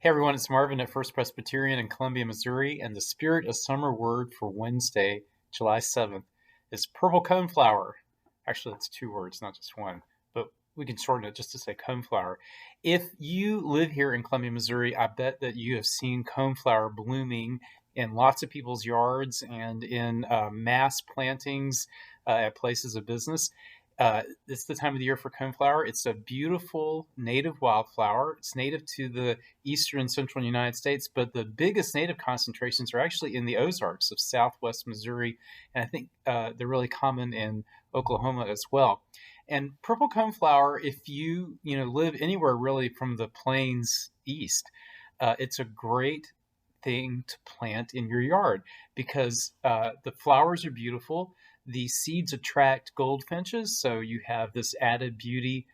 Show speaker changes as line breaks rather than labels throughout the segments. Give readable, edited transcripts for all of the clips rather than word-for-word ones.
Hey everyone, it's Marvin at First Presbyterian in Columbia, Missouri, and the Spirit of Summer word for Wednesday, July 7th, is purple coneflower. Actually, it's two words, not just one, but we can shorten it just to say coneflower. If you live here in Columbia, Missouri, I bet that you have seen coneflower blooming in lots of people's yards and in mass plantings at places of business. It's the time of the year for coneflower. It's a beautiful native wildflower. It's native to the eastern and central United States, but the biggest native concentrations are actually in the Ozarks of southwest Missouri, and I think they're really common in Oklahoma as well. And purple coneflower, if you live anywhere really from the plains east, it's a great thing to plant in your yard because the flowers are beautiful. The seeds attract goldfinches, so you have this added beauty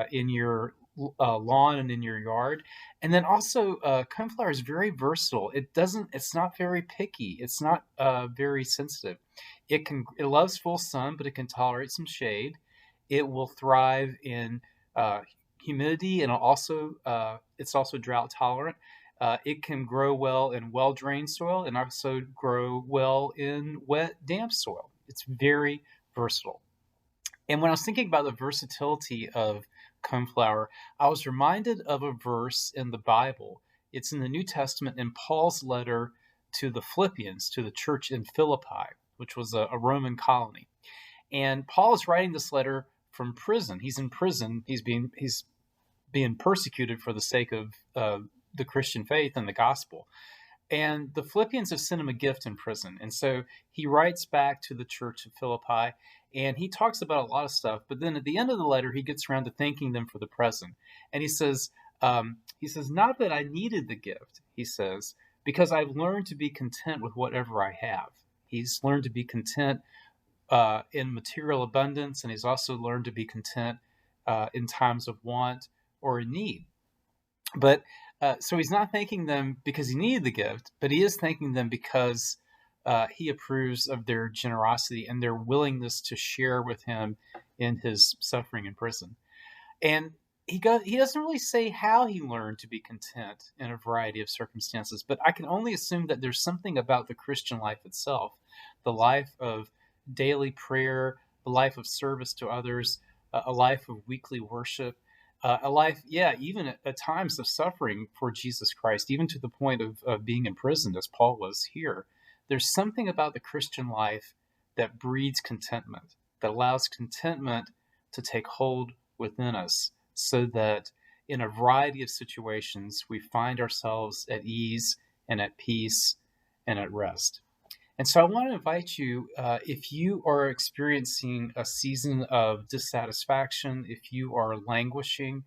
in your lawn and in your yard. And then also, coneflower is very versatile. It's not very picky. It's not very sensitive. It loves full sun, but it can tolerate some shade. It will thrive in humidity, and it's also drought tolerant. It can grow well in well-drained soil and also grow well in wet, damp soil. It's very versatile. And when I was thinking about the versatility of coneflower, I was reminded of a verse in the Bible. It's in the New Testament in Paul's letter to the Philippians, to the church in Philippi, which was a Roman colony. And Paul is writing this letter from prison. He's in prison. He's being persecuted for the sake of the Christian faith and the gospel. And the Philippians have sent him a gift in prison. And so he writes back to the church of Philippi and he talks about a lot of stuff. But then at the end of the letter, he gets around to thanking them for the present. And he says, not that I needed the gift, he says, because I've learned to be content with whatever I have. He's learned to be content in material abundance, and he's also learned to be content in times of want or in need. But so he's not thanking them because he needed the gift, but he is thanking them because he approves of their generosity and their willingness to share with him in his suffering in prison. And he doesn't really say how he learned to be content in a variety of circumstances, but I can only assume that there's something about the Christian life itself, the life of daily prayer, the life of service to others, a life of weekly worship, a life, even at times of suffering for Jesus Christ, even to the point of being imprisoned as Paul was here. There's something about the Christian life that breeds contentment, that allows contentment to take hold within us so that in a variety of situations, we find ourselves at ease and at peace and at rest. And so I want to invite you, if you are experiencing a season of dissatisfaction, if you are languishing,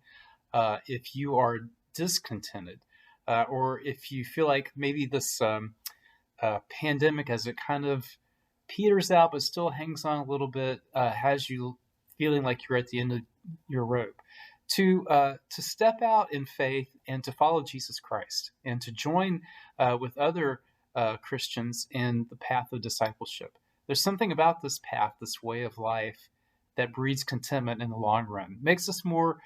if you are discontented, or if you feel like maybe this pandemic, as it kind of peters out but still hangs on a little bit, has you feeling like you're at the end of your rope, to step out in faith and to follow Jesus Christ and to join with other Christians in the path of discipleship. There's something about this path, this way of life, that breeds contentment in the long run, makes us more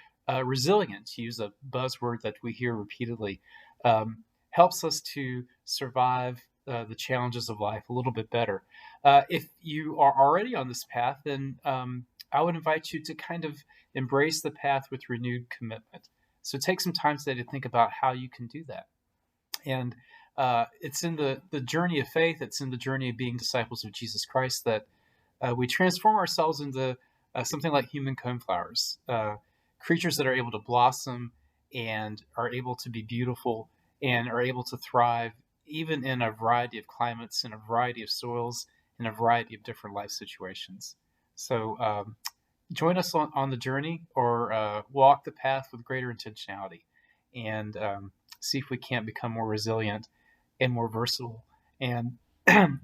resilient, to use a buzzword that we hear repeatedly, helps us to survive the challenges of life a little bit better. If you are already on this path, then I would invite you to kind of embrace the path with renewed commitment. So take some time today to think about how you can do that. And it's in the journey of faith, it's in the journey of being disciples of Jesus Christ that we transform ourselves into something like human coneflowers, creatures that are able to blossom and are able to be beautiful and are able to thrive even in a variety of climates, in a variety of soils, in a variety of different life situations. So join us on the journey, or walk the path with greater intentionality, and see if we can't become more resilient and more versatile, and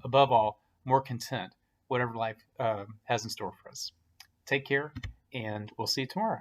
above all, more content, whatever life has in store for us. Take care, and we'll see you tomorrow.